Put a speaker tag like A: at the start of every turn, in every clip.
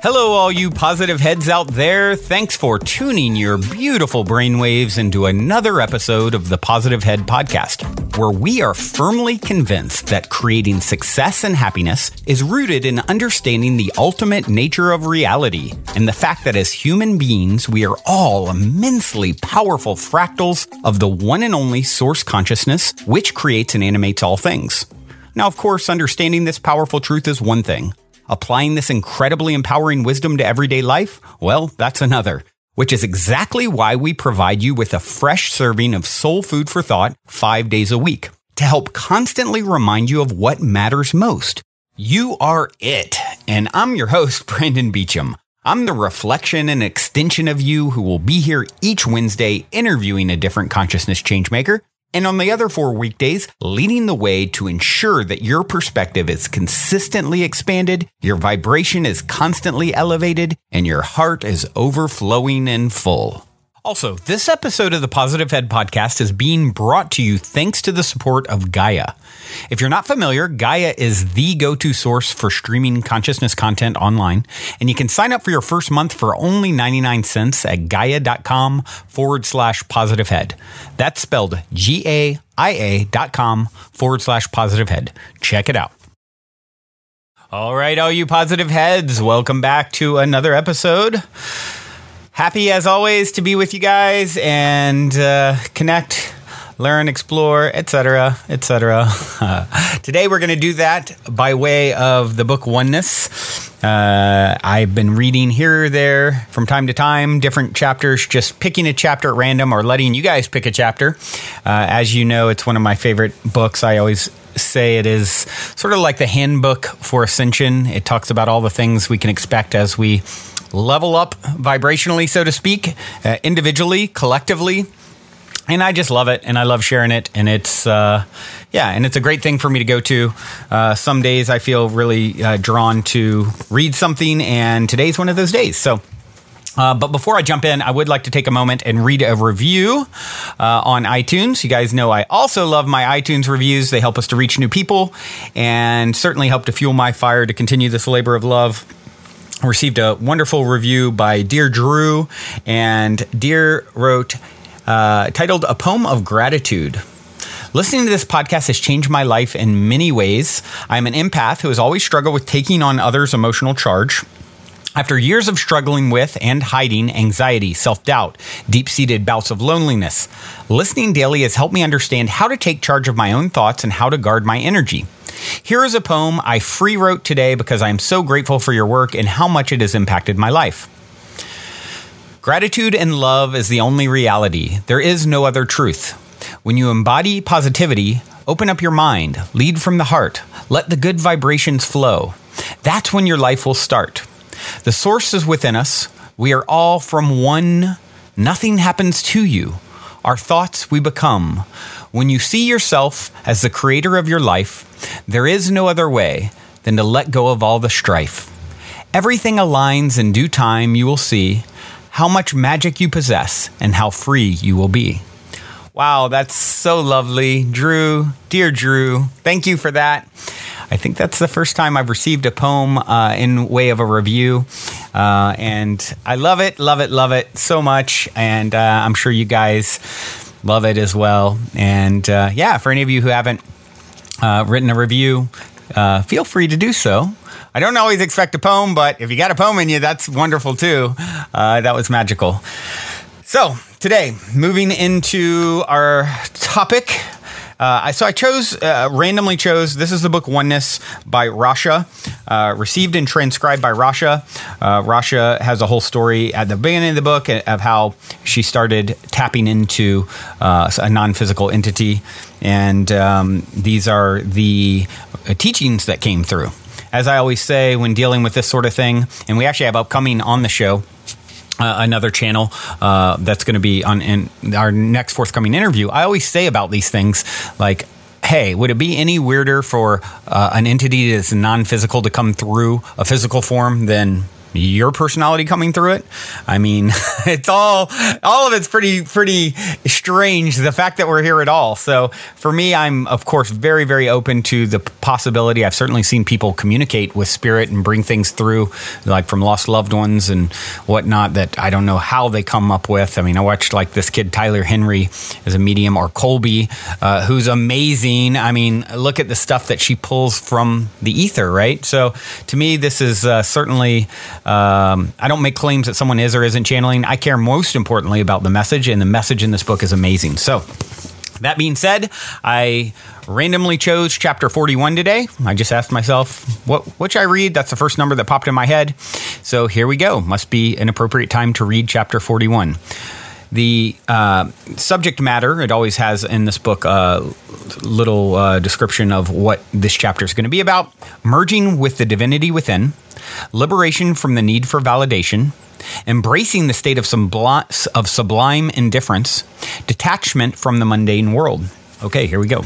A: Hello, all you positive heads out there. Thanks for tuning your beautiful brainwaves into another episode of the Positive Head Podcast, where we are firmly convinced that creating success and happiness is rooted in understanding the ultimate nature of reality and the fact that as human beings, we are all immensely powerful fractals of the one and only source consciousness, which creates and animates all things. Now, of course, understanding this powerful truth is one thing. Applying this incredibly empowering wisdom to everyday life? Well, that's another, which is exactly why we provide you with a fresh serving of soul food for thought 5 days a week to help constantly remind you of what matters most. You are it. And I'm your host, Brandon Beecham. I'm the reflection and extension of you who will be here each Wednesday interviewing a different consciousness changemaker. And on the other 4 weekdays, leading the way to ensure that your perspective is consistently expanded, your vibration is constantly elevated, and your heart is overflowing and full. Also, this episode of the Positive Head Podcast is being brought to you thanks to the support of Gaia. If you're not familiar, Gaia is the go-to source for streaming consciousness content online, and you can sign up for your first month for only 99 cents at gaia.com/positivehead. That's spelled GAIA.com/positivehead. Check it out. All right, all you positive heads, welcome back to another episode. Happy, as always, to be with you guys and connect, learn, explore, etc., etc. Today, we're going to do that by way of the book Oneness. I've been reading here or there from time to time, different chapters, just picking a chapter at random or letting you guys pick a chapter. As you know, it's one of my favorite books. I always say it is sort of like the handbook for ascension. It talks about all the things we can expect as we level up vibrationally, so to speak, individually, collectively. And I just love it, and I love sharing it, and it's and it's a great thing for me to go to. Some days I feel really drawn to read something, and today's one of those days. So, but before I jump in, I would like to take a moment and read a review on iTunes. You guys know I also love my iTunes reviews. They help us to reach new people, and certainly help to fuel my fire to continue this labor of love. I received a wonderful review by Dear Drew, and Dear wrote, titled A Poem of Gratitude. Listening to this podcast has changed my life in many ways. I'm an empath who has always struggled with taking on others' emotional charge. After years of struggling with and hiding anxiety, self-doubt, deep-seated bouts of loneliness, listening daily has helped me understand how to take charge of my own thoughts and how to guard my energy. Here is a poem I free wrote today because I am so grateful for your work and how much it has impacted my life. Gratitude and love is the only reality. There is no other truth. When you embody positivity, open up your mind, lead from the heart, let the good vibrations flow. That's when your life will start. The source is within us. We are all from one. Nothing happens to you. Our thoughts we become. When you see yourself as the creator of your life, there is no other way than to let go of all the strife. Everything aligns in due time. You will see how much magic you possess and how free you will be. Wow, that's so lovely. Drew, dear Drew, thank you for that. I think that's the first time I've received a poem in way of a review. And I love it so much. And I'm sure you guys love it as well. And for any of you who haven't written a review, feel free to do so. I don't always expect a poem, but if you got a poem in you, that's wonderful too. That was magical. So today, moving into our topic. I randomly chose, this is the book Oneness by Rasha, received and transcribed by Rasha. Rasha has a whole story at the beginning of the book of how she started tapping into a non-physical entity. And these are the teachings that came through. As I always say when dealing with this sort of thing, and we actually have upcoming on the show, another channel that's going to be in our next forthcoming interview, I always say about these things like, hey, would it be any weirder for an entity that's non-physical to come through a physical form than your personality coming through it. I mean, it's all of it's pretty strange, the fact that we're here at all. So for me, I'm of course very, very open to the possibility. I've certainly seen people communicate with spirit and bring things through, like from lost loved ones and whatnot, that I don't know how they come up with. I mean, I watched like this kid Tyler Henry as a medium, or Colby, who's amazing. I mean, look at the stuff that she pulls from the ether, right? So to me, this is certainly, I don't make claims that someone is or isn't channeling. I care most importantly about the message, and the message in this book is amazing. So that being said, I randomly chose chapter 41 today. I just asked myself, what should I read? That's the first number that popped in my head. So here we go. Must be an appropriate time to read chapter 41. The subject matter, it always has in this book a little description of what this chapter is going to be about: merging with the divinity within, liberation from the need for validation, embracing the state of sublime indifference, detachment from the mundane world. Okay, here we go.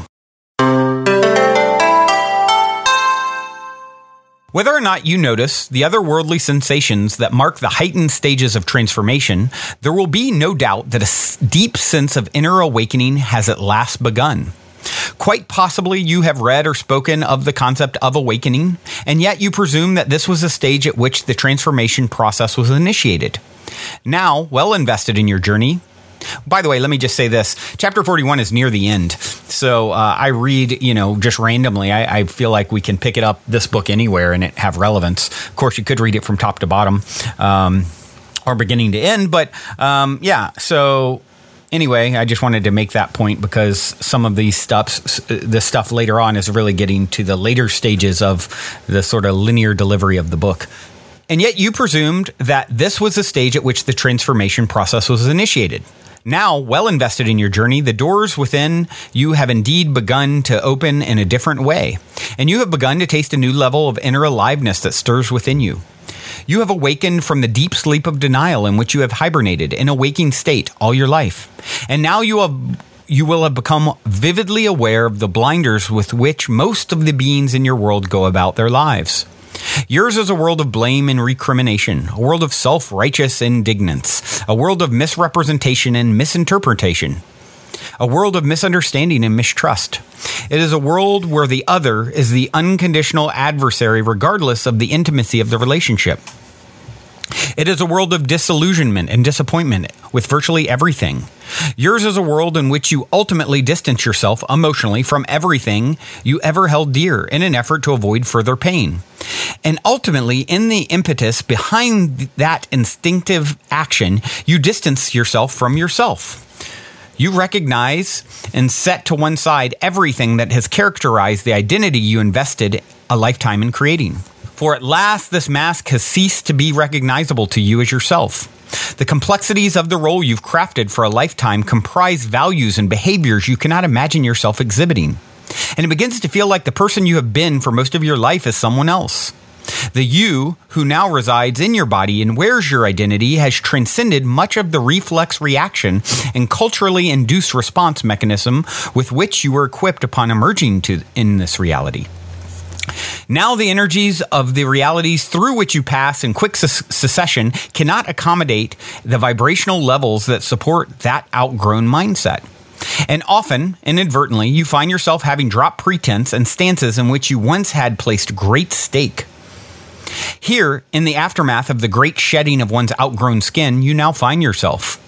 A: Whether or not you notice the otherworldly sensations that mark the heightened stages of transformation, there will be no doubt that a deep sense of inner awakening has at last begun. Quite possibly you have read or spoken of the concept of awakening, and yet you presume that this was a stage at which the transformation process was initiated. Now, well invested in your journey. By the way, let me just say this. Chapter 41 is near the end. So I read, just randomly. I feel like we can pick it up, this book, anywhere and it have relevance. Of course, you could read it from top to bottom or beginning to end. But yeah, so anyway, I just wanted to make that point because some of the stuff later on is really getting to the later stages of the sort of linear delivery of the book. And yet you presumed that this was the stage at which the transformation process was initiated. Now, well invested in your journey, the doors within you have indeed begun to open in a different way, and you have begun to taste a new level of inner aliveness that stirs within you. You have awakened from the deep sleep of denial in which you have hibernated in a waking state all your life, and now you will have become vividly aware of the blinders with which most of the beings in your world go about their lives. Yours is a world of blame and recrimination, a world of self-righteous indignance, a world of misrepresentation and misinterpretation, a world of misunderstanding and mistrust. It is a world where the other is the unconditional adversary regardless of the intimacy of the relationship. It is a world of disillusionment and disappointment with virtually everything. Yours is a world in which you ultimately distance yourself emotionally from everything you ever held dear in an effort to avoid further pain. And ultimately, in the impetus behind that instinctive action, you distance yourself from yourself. You recognize and set to one side everything that has characterized the identity you invested a lifetime in creating. For at last, this mask has ceased to be recognizable to you as yourself. The complexities of the role you've crafted for a lifetime comprise values and behaviors you cannot imagine yourself exhibiting. And it begins to feel like the person you have been for most of your life is someone else. The you who now resides in your body and wears your identity has transcended much of the reflex reaction and culturally induced response mechanism with which you were equipped upon emerging in this reality. Now the energies of the realities through which you pass in quick succession cannot accommodate the vibrational levels that support that outgrown mindset. And often, inadvertently, you find yourself having dropped pretense and stances in which you once had placed great stake. Here, in the aftermath of the great shedding of one's outgrown skin, you now find yourself.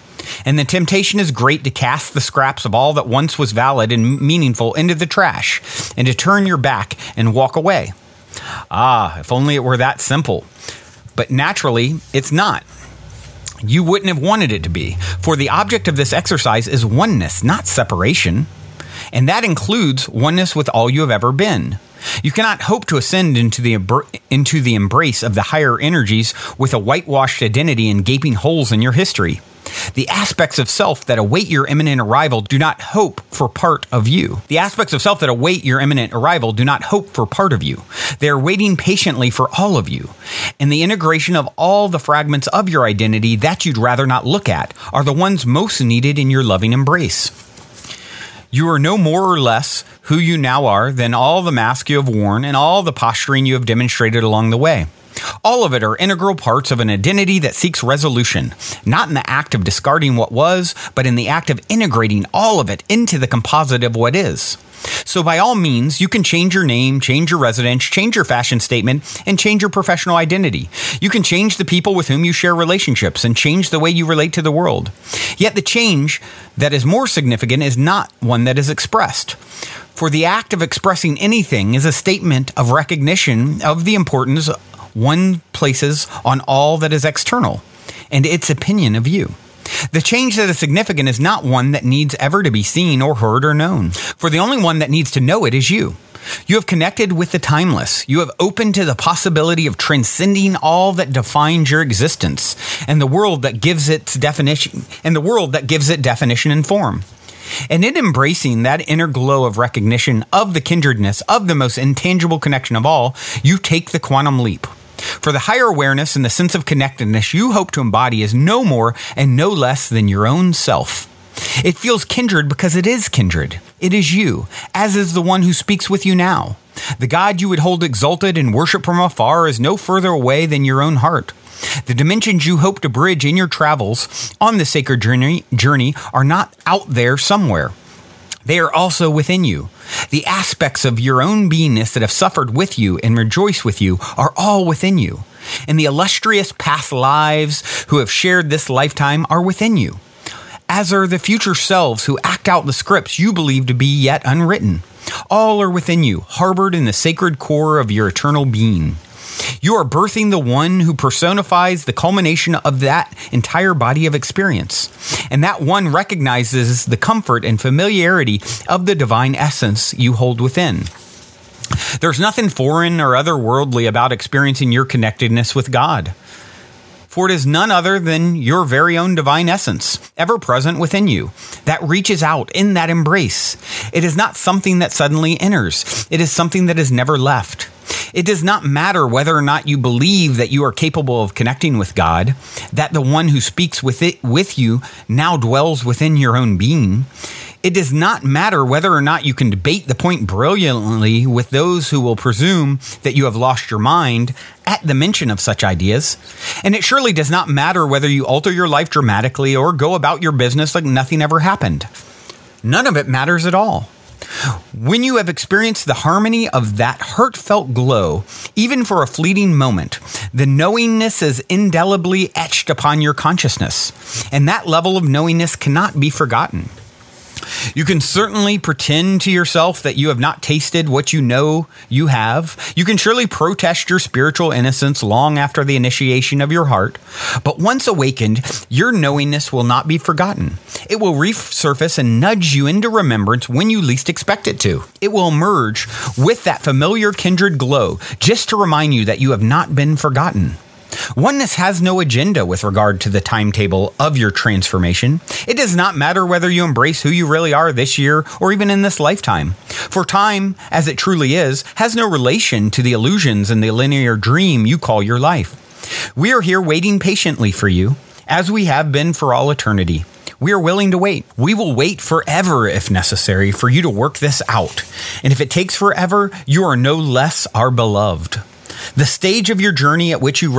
A: And the temptation is great to cast the scraps of all that once was valid and meaningful into the trash, and to turn your back and walk away. Ah, if only it were that simple. But naturally, it's not. You wouldn't have wanted it to be, for the object of this exercise is oneness, not separation. And that includes oneness with all you have ever been. You cannot hope to ascend into the embrace of the higher energies with a whitewashed identity and gaping holes in your history. The aspects of self that await your imminent arrival do not hope for part of you. The aspects of self that await your imminent arrival do not hope for part of you. They are waiting patiently for all of you. And the integration of all the fragments of your identity that you'd rather not look at are the ones most needed in your loving embrace. You are no more or less who you now are than all the mask you have worn and all the posturing you have demonstrated along the way. All of it are integral parts of an identity that seeks resolution, not in the act of discarding what was, but in the act of integrating all of it into the composite of what is. So by all means, you can change your name, change your residence, change your fashion statement, and change your professional identity. You can change the people with whom you share relationships and change the way you relate to the world. Yet the change that is more significant is not one that is expressed. For the act of expressing anything is a statement of recognition of the importance one places on all that is external and its opinion of you. The change that is significant is not one that needs ever to be seen or heard or known, for the only one that needs to know it is you. You have connected with the timeless. You have opened to the possibility of transcending all that defines your existence and the world that gives it definition and form. And in embracing that inner glow of recognition of the kindredness of the most intangible connection of all, you take the quantum leap. For the higher awareness and the sense of connectedness you hope to embody is no more and no less than your own self. It feels kindred because it is kindred. It is you, as is the one who speaks with you now. The God you would hold exalted and worship from afar is no further away than your own heart. The dimensions you hope to bridge in your travels on the sacred journey are not out there somewhere. They are also within you. The aspects of your own beingness that have suffered with you and rejoice with you are all within you. And the illustrious past lives who have shared this lifetime are within you, as are the future selves who act out the scripts you believe to be yet unwritten. All are within you, harbored in the sacred core of your eternal being. You are birthing the one who personifies the culmination of that entire body of experience. And that one recognizes the comfort and familiarity of the divine essence you hold within. There's nothing foreign or otherworldly about experiencing your connectedness with God. For it is none other than your very own divine essence, ever present within you, that reaches out in that embrace. It is not something that suddenly enters. It is something that is never left. It does not matter whether or not you believe that you are capable of connecting with God, that the one who speaks with you now dwells within your own being. It does not matter whether or not you can debate the point brilliantly with those who will presume that you have lost your mind at the mention of such ideas. And it surely does not matter whether you alter your life dramatically or go about your business like nothing ever happened. None of it matters at all. When you have experienced the harmony of that heartfelt glow, even for a fleeting moment, the knowingness is indelibly etched upon your consciousness, and that level of knowingness cannot be forgotten. You can certainly pretend to yourself that you have not tasted what you know you have. You can surely protest your spiritual innocence long after the initiation of your heart. But once awakened, your knowingness will not be forgotten. It will resurface and nudge you into remembrance when you least expect it to. It will emerge with that familiar kindred glow, just to remind you that you have not been forgotten. Oneness has no agenda with regard to the timetable of your transformation. It does not matter whether you embrace who you really are this year or even in this lifetime. For time, as it truly is, has no relation to the illusions and the linear dream you call your life. We are here waiting patiently for you, as we have been for all eternity. We are willing to wait. We will wait forever if necessary for you to work this out. And if it takes forever, you are no less our beloved. The stage of your journey at which your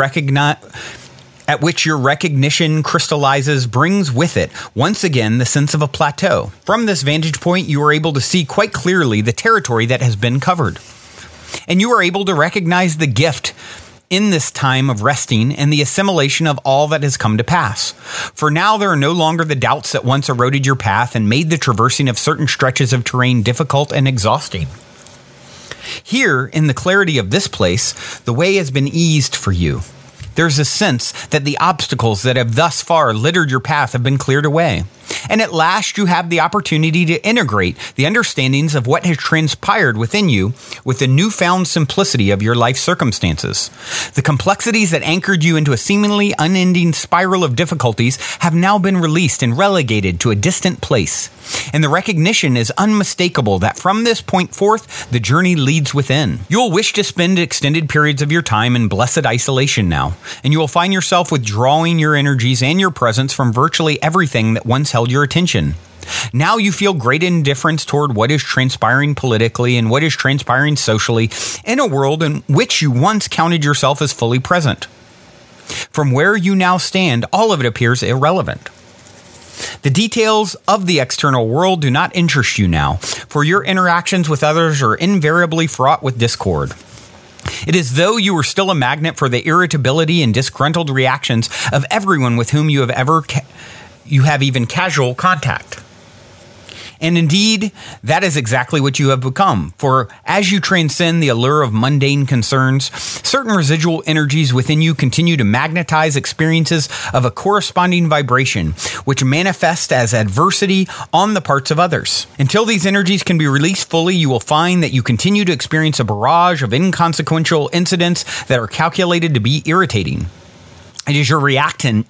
A: recognition crystallizes brings with it, once again, the sense of a plateau. From this vantage point, you are able to see quite clearly the territory that has been covered. And you are able to recognize the gift in this time of resting and the assimilation of all that has come to pass. For now, there are no longer the doubts that once eroded your path and made the traversing of certain stretches of terrain difficult and exhausting. Here, in the clarity of this place, the way has been eased for you. There's a sense that the obstacles that have thus far littered your path have been cleared away. And at last you have the opportunity to integrate the understandings of what has transpired within you with the newfound simplicity of your life circumstances. The complexities that anchored you into a seemingly unending spiral of difficulties have now been released and relegated to a distant place. And the recognition is unmistakable that from this point forth, the journey leads within. You will wish to spend extended periods of your time in blessed isolation now, and you will find yourself withdrawing your energies and your presence from virtually everything that once held your attention. Now you feel great indifference toward what is transpiring politically and what is transpiring socially in a world in which you once counted yourself as fully present. From where you now stand, all of it appears irrelevant. The details of the external world do not interest you now, for your interactions with others are invariably fraught with discord. It is as though you were still a magnet for the irritability and disgruntled reactions of everyone with whom you have even casual contact. And indeed, that is exactly what you have become. For as you transcend the allure of mundane concerns, certain residual energies within you continue to magnetize experiences of a corresponding vibration, which manifest as adversity on the parts of others. Until these energies can be released fully, you will find that you continue to experience a barrage of inconsequential incidents that are calculated to be irritating. It is your action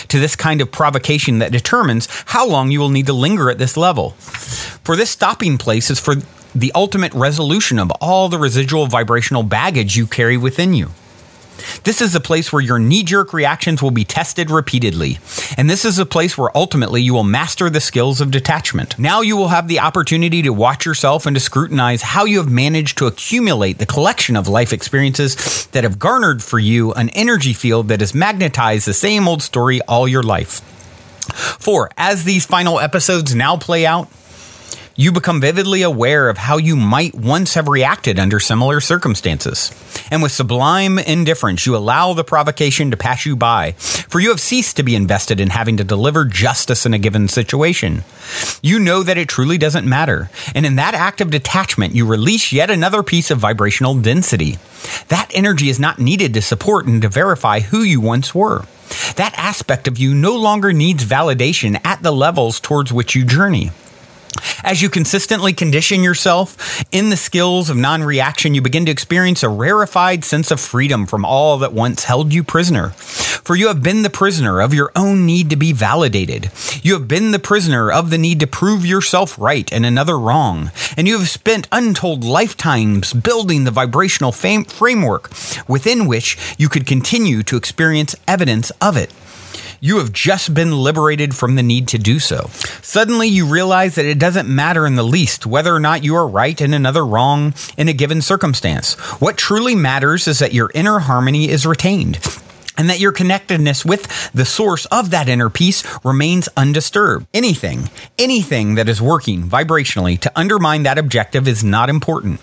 A: to this kind of provocation that determines how long you will need to linger at this level. For this stopping place is for the ultimate resolution of all the residual vibrational baggage you carry within you. This is a place where your knee-jerk reactions will be tested repeatedly, and this is a place where ultimately you will master the skills of detachment. Now you will have the opportunity to watch yourself and to scrutinize how you have managed to accumulate the collection of life experiences that have garnered for you an energy field that has magnetized the same old story all your life. For as these final episodes now play out, you become vividly aware of how you might once have reacted under similar circumstances. And with sublime indifference, you allow the provocation to pass you by, for you have ceased to be invested in having to deliver justice in a given situation. You know that it truly doesn't matter, and in that act of detachment, you release yet another piece of vibrational density. That energy is not needed to support and to verify who you once were. That aspect of you no longer needs validation at the levels towards which you journey. As you consistently condition yourself in the skills of non-reaction, you begin to experience a rarefied sense of freedom from all that once held you prisoner. For you have been the prisoner of your own need to be validated. You have been the prisoner of the need to prove yourself right and another wrong. And you have spent untold lifetimes building the vibrational framework within which you could continue to experience evidence of it. You have just been liberated from the need to do so. Suddenly, you realize that it doesn't matter in the least whether or not you are right and another wrong in a given circumstance. What truly matters is that your inner harmony is retained, and that your connectedness with the source of that inner peace remains undisturbed. Anything that is working vibrationally to undermine that objective is not important.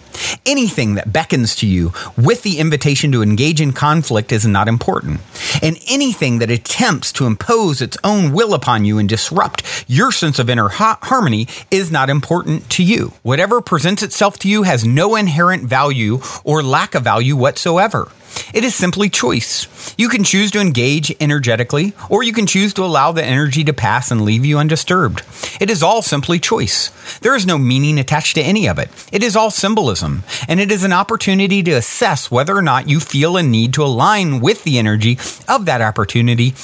A: Anything that beckons to you with the invitation to engage in conflict is not important. And anything that attempts to impose its own will upon you and disrupt your sense of inner harmony is not important to you. Whatever presents itself to you has no inherent value or lack of value whatsoever. It is simply choice. You can choose to engage energetically, or you can choose to allow the energy to pass and leave you undisturbed. It is all simply choice. There is no meaning attached to any of it. It is all symbolism, and it is an opportunity to assess whether or not you feel a need to align with the energy of that opportunity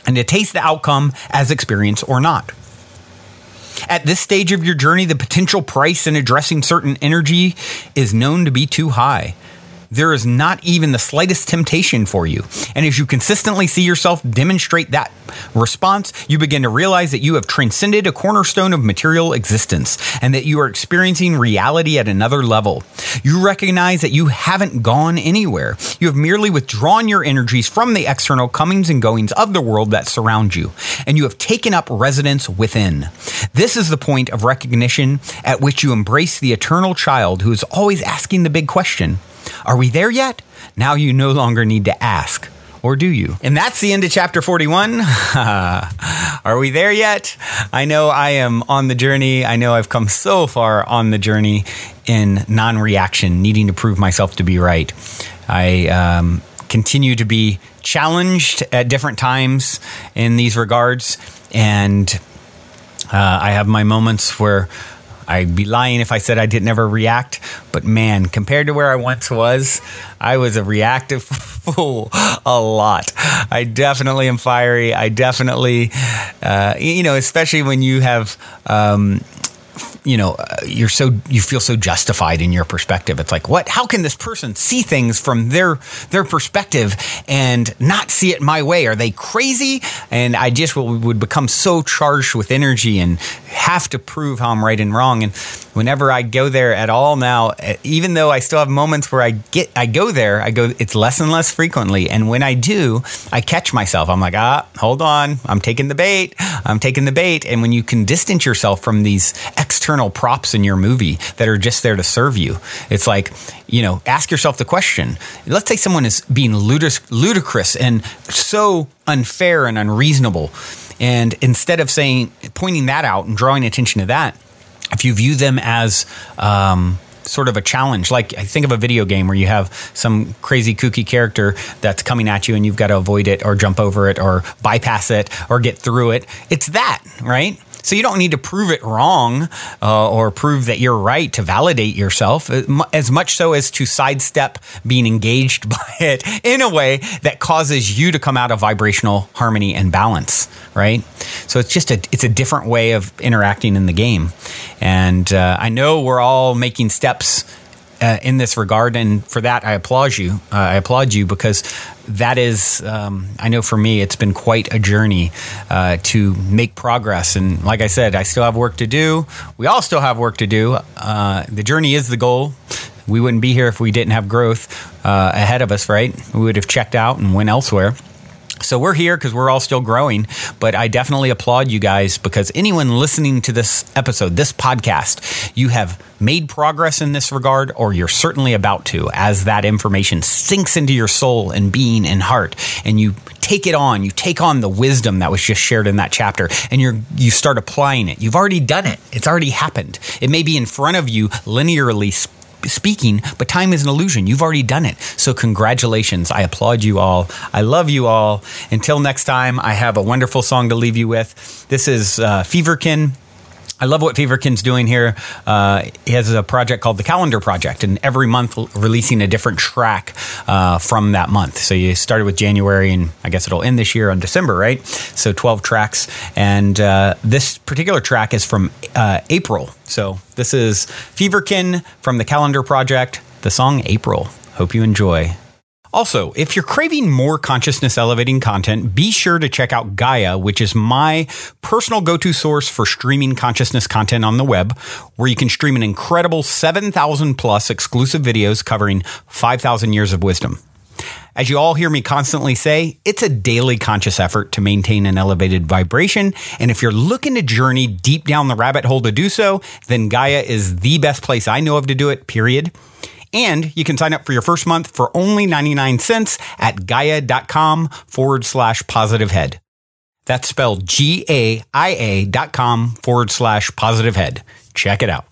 A: and to taste the outcome as experience or not. At this stage of your journey, the potential price in addressing certain energy is known to be too high. There is not even the slightest temptation for you. And as you consistently see yourself demonstrate that response, you begin to realize that you have transcended a cornerstone of material existence and that you are experiencing reality at another level. You recognize that you haven't gone anywhere. You have merely withdrawn your energies from the external comings and goings of the world that surround you, and you have taken up residence within. This is the point of recognition at which you embrace the eternal child who is always asking the big question. Are we there yet? Now you no longer need to ask, or do you? And that's the end of chapter 41. Are we there yet? I know I am on the journey. I know I've come so far on the journey in non-reaction, needing to prove myself to be right. I continue to be challenged at different times in these regards, and I have my moments where I'd be lying if I said I didn't ever react, but man, compared to where I once was, I was a reactive fool a lot. I definitely am fiery. I definitely, especially when you have you feel so justified in your perspective. It's like, what? How can this person see things from their perspective and not see it my way? Are they crazy? And I just would become so charged with energy and have to prove how I'm right and wrong. And whenever I go there at all now, even though I still have moments where I go there, it's less and less frequently. And when I do, I catch myself. I'm like, hold on. I'm taking the bait. And when you can distance yourself from these external props in your movie that are just there to serve you, it's like, ask yourself the question. Let's say someone is being ludicrous and so unfair and unreasonable. And instead of pointing that out and drawing attention to that, if you view them as sort of a challenge, like I think of a video game where you have some crazy kooky character that's coming at you and you've got to avoid it or jump over it or bypass it or get through it. It's that, right? So you don't need to prove it wrong or prove that you're right to validate yourself, as much so as to sidestep being engaged by it in a way that causes you to come out of vibrational harmony and balance, right? So it's a different way of interacting in the game. And I know we're all making steps in this regard, and for that I applaud you. I applaud you because that is, I know for me, it's been quite a journey to make progress. And like I said, I still have work to do. We all still have work to do. The journey is the goal. We wouldn't be here if we didn't have growth ahead of us, right? We would have checked out and went elsewhere. So we're here because we're all still growing, but I definitely applaud you guys because anyone listening to this episode, this podcast, you have made progress in this regard, or you're certainly about to, as that information sinks into your soul and being and heart, and you take it on. You take on the wisdom that was just shared in that chapter, and you start applying it. You've already done it. It's already happened. It may be in front of you linearly speaking, but time is an illusion. You've already done it. So congratulations. I applaud you all. I love you all. Until next time, I have a wonderful song to leave you with. This is Feverkin. I love what Feverkin's doing here. He has a project called the Calendar Project, and every month releasing a different track from that month. So you started with January, and I guess it'll end this year on December, right? So 12 tracks. And this particular track is from April. So this is Feverkin from the Calendar Project, the song April. Hope you enjoy. Also, if you're craving more consciousness elevating content, be sure to check out Gaia, which is my personal go-to source for streaming consciousness content on the web, where you can stream an incredible 7,000 plus exclusive videos covering 5,000 years of wisdom. As you all hear me constantly say, it's a daily conscious effort to maintain an elevated vibration. And if you're looking to journey deep down the rabbit hole to do so, then Gaia is the best place I know of to do it, period. And you can sign up for your first month for only 99 cents at gaia.com/positivehead. That's spelled GAIA.com/positivehead. Check it out.